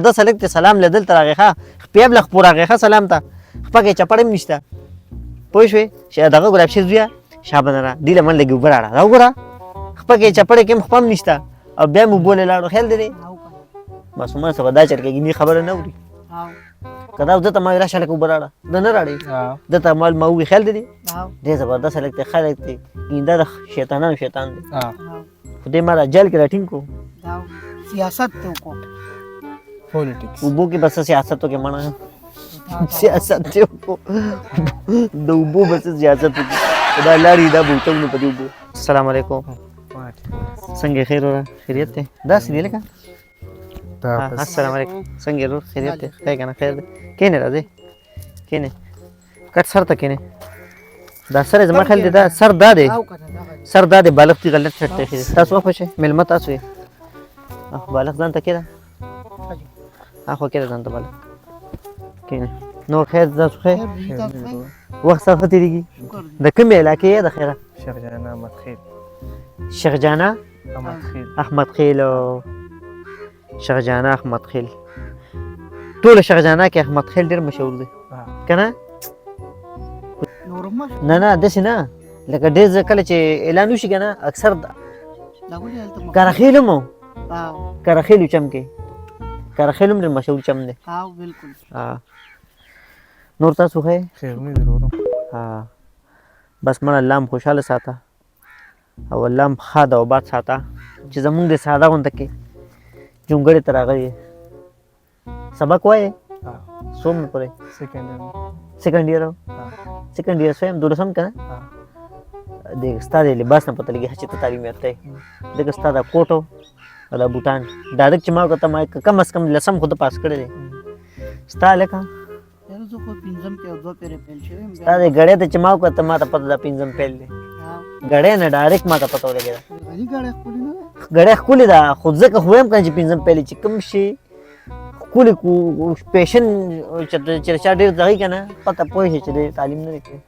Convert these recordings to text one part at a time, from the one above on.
د سلک ته سلام لیدل تر هغه ښه پیاب لخ پور هغه سلام ته پکې چپړم نشته پوه شوې چې دغه ګلاب شي زویا شابه نه دی لمن لګي وبراړه دا وګوره پکې چپړې کې خپم نشته او بیا مو بوله لاړو خیال دی بس ما څه دا چرګي نه خبره نه وری کدا د ته ما راشه لکه وبراړه د نه راړي د ته مال ما وی خیال دی دې زبردست لکه خلک ته ګینده د شیطانانو شیطان دی خدای ما را جل کې راټینګ کو سیاست ته کو پولیټکس وبو کې بس سیاستو کې مړه سیاست ته کو د وبو بس سیاست دا لاري دا بوتلو په دې وبو السلام علیکم څنګه خیر وره خیریت ته دا سړي لکه السلام علیکم څنګه ورور خیریت ته خیر کنه خیر کینه راځي کینه کټ سر ته کینه دا سره زما خل دي دا سر دا دی سر دا دی بالغ تی غلط چټه خیر تاسو په شه ملمه تاسو یې بالغ ځان ته کړه اخو کړه ځان ته بالغ کینه نور خیر تاسو خیر وخت صفه تیریږي د کوم علاقې د خیره شیخجانا احمد خیل شیخجانا احمد خیل احمد خیل شیخجانا احمد خیل ټول شیخجانا کې احمد خیل ډیر مشهور دی کنه نه نه داسې نه لکه ډېر کله چې اعلان وشي که نه اکثر کارخیل مو کارخیلو چم کې کارخیل هم ډېر مشهور چم دی نور تاسو ښه خیرونه ضرورو بس من الله هم خوشحاله ساته او الله هم ښاد او باد ساته چې زمونږ د ساده غونډه کې جونګړې ته راغلی سبق وایې څومره پورې سیکنډ ایئر سیکنډ ایئر شویم دولسم که نه د ستا د لباس نه پته لګي چې ته تعلیم یافته یې ځکه ستا دا کوټ او دا بوټان ډایرکټ چې ما کته ما کم از کم لسم خو د پاس کړی دی ستا لکه ستا د ګړې ته چې ما کته ما ته پته دا پنځم پیل دی ګړې نه ډایرکټ ما ته پته ولګېده ګړې ښکلې ده خو ځکه خو وایم که چې پنځم پیل چې کوم شي ښکلې پیشن چې چا ډېر دغې که نه پته پوه شي چې دی تعلیم نه دی کړی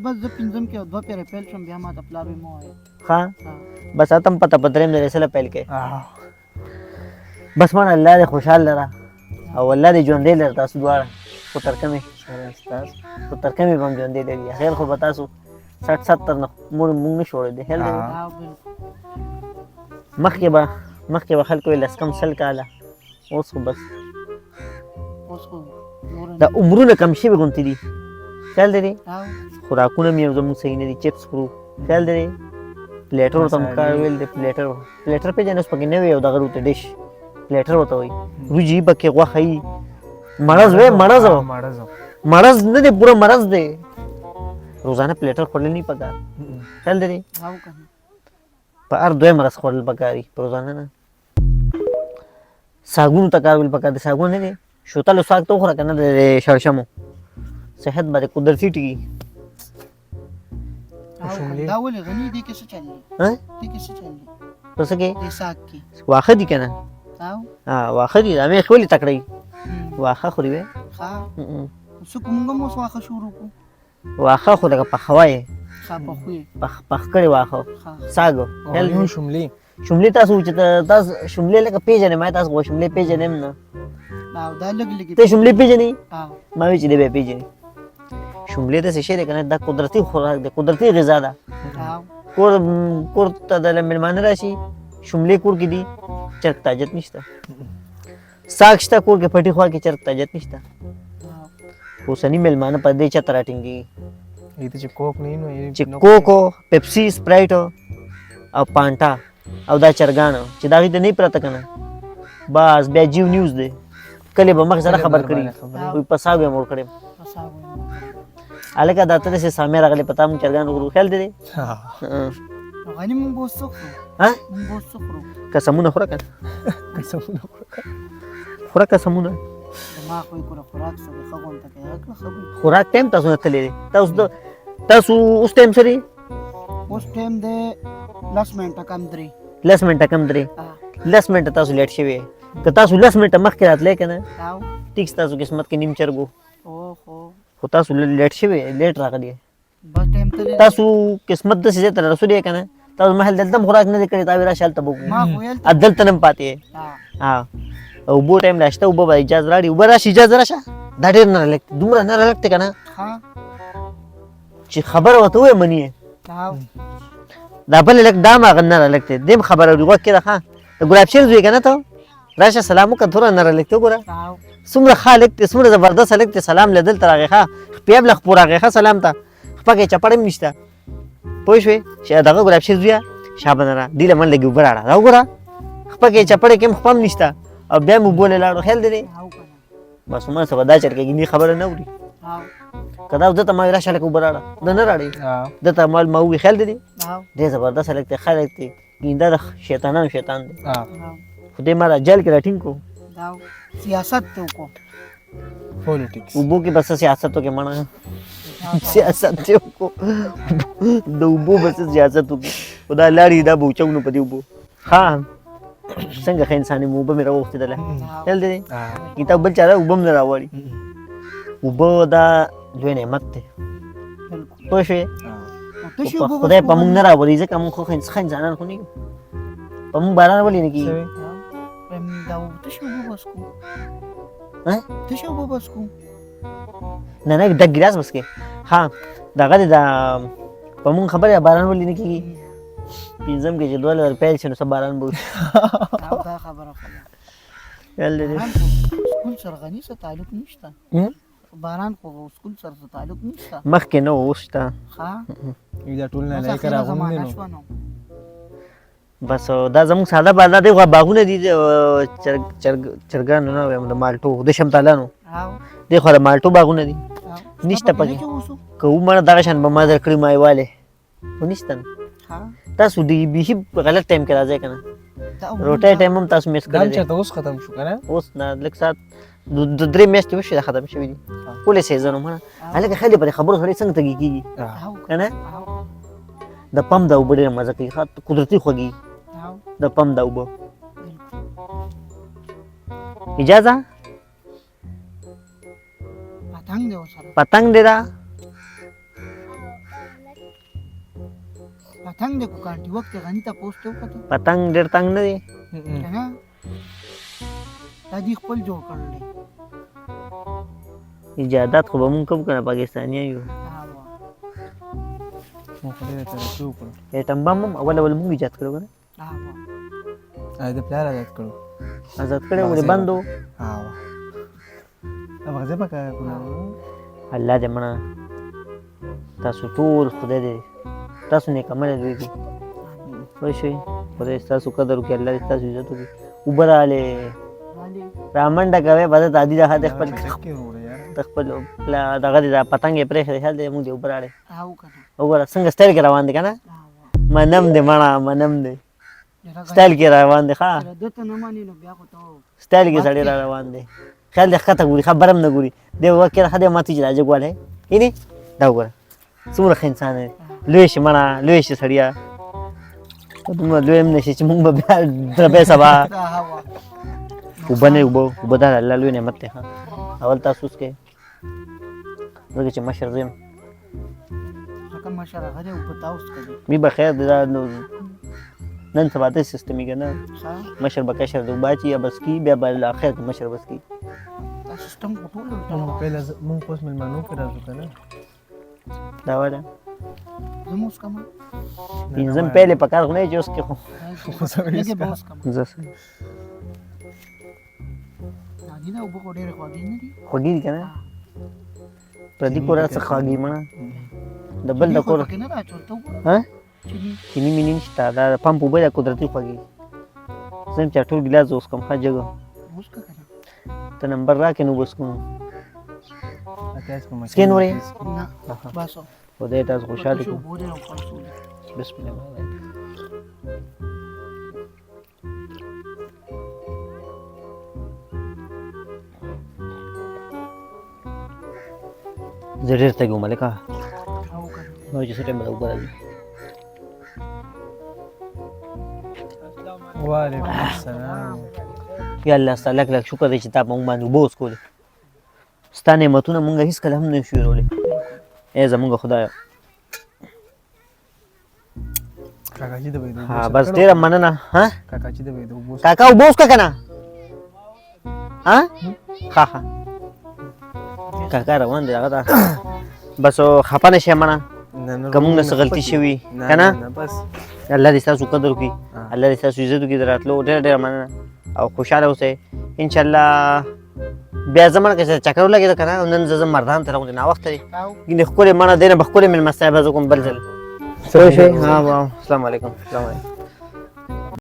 بس زه پنځم کې دوه پیره پیل شم بیا ما ته پلار وایي مه وایه ښه بس اتم پته په درېیم درې سله پیل کوې بس من الله دې خوشحال لره او الله دې ژوندی لره تاسو دواړه خو تر کمې خو تر کمې به هم ژوندی لري خیر خو به تاسو 60 70 نه مونږ نه شوړی دی خیال دی مخکې به خلکو ویل لس کم سل کاله اوس خو بس دا عمرونه کم شوي غوندې دي خیال دی خوراکونه مې یو زموږ صحیح نه دي چپس خورو خیال دی پلیټر ورته هم کار ویل دی پلیټر پېژنې اوس پکې نه وي یو دغه ورته ډش پلیټر ورته وایي وریجې پکې غوښه وي مرض وی مرض نه دی پوره مرض دی روزانه پلیټر خوړل نه پکار خیال دی په هر دوی مرض خوړل پکار دي په روزانه نه ساګونو ته کار ویل پکار دي ساګون نه دی شوتلو ساګ ته وخوره که نه د شړشمو صحت باندې قدرتي ټکي دا ولې غني دې کې څه چلي دې کې څه چلي په څه کې دې ساګ کې واښه دي که نه واښه دي دا مې ولې تکړی واښه خوري وې څوک مونږ هم اوس واښه شروع کړو واښه خو لکه پخوا یې پخ کړې واښه ساګ شملې تاسو چې تاسو شملې لکه پېژنې ما تاسو خو شملې پېژنم نه ته شملې پېژنې ما وی چې دی به پېژنې شملې داسې شی دی که نه دا قدرتي خوراک دی قدرتي غذا ده کور ته د مېلمانه راشي شملې کور کې دي چرګ تاجت نشته ساګ شته کور کې پټي خوا کې چرګ تاجت نشته اوسني مېلمانه په دې چته راټینګېږي چې کوکو پیپسي سپرایټ او پانټا او دا چرګانو چې دا هغې ته نه پرته که نه بس بیا جیو نیوز دی کلې به مخ سره خبر کړي وایي په ساګ یې موړ کړی هلکه دا ته داسې سامې راغلی په تا مونږ چرګان وخورو خیال دی غني مونږ به اوس څه خورو قسمونه خوره که نه خوره قسمونه خوراک ټایم تاسو نه تللی دی تاسو اوس ټایم څه دی اوس ټایم دی 10 منټه کم درې 10 منټه کم درې 10 منټه تاسو لیټ شوي که تاسو 10 منټه مخکې راتلی که نه ټیک ستاسو قسمت کې نیم چرګ خو تاسو لیټ شوي لیټ راغلی تاسو قسمت داسې ځای ته رسولي که نه تاسو محل دلته هم خوراک نه دی کړی تا وایي راشه هلته به وکړو دلته نه هم پاتې اوبو ټایم راشته اوبه به اجازه راړي اوبه راشي اجازه راشه دا ډېر نه لګ دومره نه لګته کنه ها چې خبره وته وې منی او دا بل لګ دا ما غن نه لګته دیم خبره دی وکړه ها ګلاب شیر زوی کنه ته راشه سلام وکړه تور نه لګته ګوره او څومره خالق ته څومره زبردست لګ ته سلام لیدل تر هغه پیاب لخ پورا هغه سلام ته پکې چپړم نشته پوه شوې چې دغه ګلاب شیر زوی شابه نه دی لمن لګي وبراړه دا وګوره پکې چپړې کوم خپم نشته او بیا مو بوله لاړو خیال دی او کنه بس ما سبا دا چرګي ني خبره نه وری او کدا د ته ما راشه لکه وبراړه د نه راړي اه د ته مال ما وی خیال دی او ډېر زبردست لګ ته خلک ته ګیندا د شیطانانو شیطان دی اه خدای ما را جل کې راټینګ کو دا سیاست ته کو پولیټکس وبو کې بس سیاستو کې مړه سیاست ته کو د وبو بس سیاست کو خدا لاړی دا بوچونو پدی وبو ها څنګه خې انساني مو به مې راوخته دله خیال دی اه کتاب بل چاره وبم نه راوړي وبو دا لوی نعمت دی بالکل پوه شوې ته شو په خدای په موږ نه راوړي ځکه موږ خو انسانان خو نه په موږ باران ولې نه کیږي پم دا ته شو بس کو ها ته شو بس کو نه نه د ګلاس بس کې ها دغه دا په موږ خبره باران ولې نه کیږي پینځم کې چې ډول پیل شنو سب باران بو او دا خبره خیال دی باران خو سکول سره غني سره تعلق نشته باران خو سکول سره تعلق نشته مخکې نو اوستا ها دا ټول نه بس لای اخیره کرا زمانہ غوندې شو نو بس دا زموږ ساده بازار دی باغونه دي چرګان نه وایم د مالټو د شمتالانو او دی خو د مالټو باغونه دي نشته پکې کوم مړه دغه شان به ما در کړی مایواله ونیستن ها تاسو دی به غلط ټایم کې راځي کنه دا روټي ټایم هم تاسو میس دا کړی چې اوس ختم شو کنه اوس نه لږ سات د درې میاشتې وشي ختم شوی دي ټولې سیزن هم هلکه خلې پر خبرو سره څنګه تګي کیږي اه او کنه او د پم دا وبډه مزه کوي خاط قدرتي خوږي او د پم دا وب اجازه پتنګ دی وسره پتنګ دی دا پتنګ دی کو کانټي وخت غني ته پوسټ وکړه پتنګ ډېر تنګ نه دی کنه دا دی خپل جوړ کړل ایجادات خو به مونږ کوم کنه پاکستاني یو مو خدای ته رسو کړ ایټم بم هم اول مونږ ایجاد کړو کنه ا دې پلان آزاد کړو آزاد کړو ولې بندو اه هغه ځکه پکا کوله الله دې مړه تاسو ټول خدای دې تاسو نه کمل دی وای شي خدای تاسو قدر وکړي الله دې تاسو عزت وکړي وبراله رامنډه کوي بده دادی د هغه خپل کې وره یار د خپل دغه د پتنګ پرې خل دې موږ دې وبراله او کنه وګوره څنګه سټایل کې روان دي کنه منم دې مړه منم دې سټایل کې روان دي ښا دته نه مانی نو بیا خو ته سټایل کې سړی را روان دي خیال دې خطه ګوري خبرم نه ګوري دې وکړه خدای ماته چې راځي غواړي اینی دا وګوره څومره ښه انسان دی لوی شي مړه لوی شي سړیا دومره لوی هم نشي چې موږ به بیا دربې سبا وبنه وبدل الله لوی نعمت ته اول تاسو کې زه چې مشر زم څنګه مشره غره او پتاوس کوي می به خیر دا نن سبا ته سیستمي کنه ها مشر بکشر دو باچی یا بس کی بیا بل اخر مشر بس کی دا سیستم ټول مونږ پهله مونږ اوس ملمنو کې راځو کنه دا وره زموس کما پینځم پهله پکار غو نه جوس کې خو لګي بوس کما زس دا نه وبو ډېر خوږی نه دي خوږی کنه پردي کور څخه خوږی مړه د بل د کور کنه راځو ته ها چینی مینی نشته دا پمپ وبه د قدرتي خوږی زم چې ټول ګلاس اوس کوم خجګو اوس کا کنه ته نمبر راکې نو بس کوم اتاس کوم سکین وری نه باسو خدای تاسو خوشاله کو وبو ډېر خوښ بسم الله زه ډېر ته ګوم ملکه او کنه نو چې سټیم به وګورئ وعلیکم السلام یا الله ستاسو لک شکر دی چې تاسو مونږ باندې بوس کول ستا نعمتونه مونږ هیڅ کله هم نه شو ورولې ای زمونږ خدای کاکا چې د وېدو ها بس ډېر مننه ها کاکا چې د وېدو بوس کاکا وبوس کا کنه ها ها ها کاکا روان دی هغه ته بس خفه نه شي منه که موږ نه څه غلطي شوي که نه بس الله دې ستاسو قدر وکړي الله دې ستاسو عزت وکړي د راتلو ډېره ډېره مننه او خوشحاله اوسئ انشاءالله بیا زه مړه که چکر ولګېده که نه نن زه ځم مردان ته راغونډې ناوخته دی ګینې ښکلې مړه دی نه به ښکلې مېلمستیا به زه کوم بل ځل پوه شوې ها السلام علیکم السلام علیکم